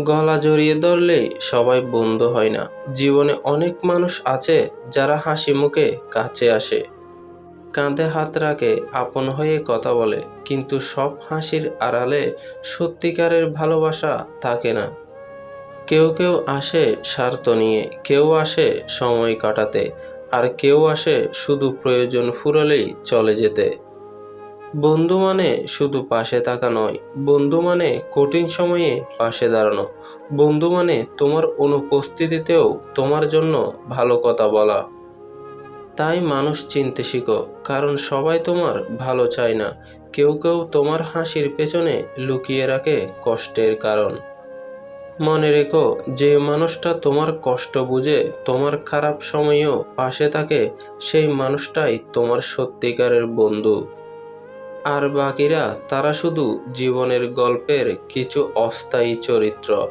গলা জড়িয়ে ধরলেই সবাই বন্ধু হয় না। জীবনে অনেক মানুষ আছে যারা হাসি মুখে কাছে আসে, কাঁধে হাত রাখে, আপন হয়ে কথা বলে, কিন্তু সব হাসির আড়ালে সত্যিকারের ভালোবাসা থাকে না। কেউ কেউ আসে স্বার্থ নিয়ে, কেউ আসে সময় কাটাতে, আর কেউ আসে শুধু প্রয়োজন ফুরলেই চলে যেতে। বন্ধু মানে শুধু পাশে থাকা নয়, বন্ধু মানে কঠিন সময়ে পাশে দাঁড়ানো। বন্ধু মানে তোমার অনুপস্থিতিতেও তোমার জন্য ভালো কথা বলা। তাই মানুষ চিনতে শিখো, কারণ সবাই তোমার ভালো চায় না। কেউ কেউ তোমার হাসির পেছনে লুকিয়ে রাখে কষ্টের কারণ। মনে রেখো, যে মানুষটা তোমার কষ্ট বুঝে, তোমার খারাপ সময়েও পাশে থাকে, সেই মানুষটাই তোমার সত্যিকারের বন্ধু। আর বাকিরা, তারা শুধু জীবনের গল্পের কিছু অস্থায়ী চরিত্র।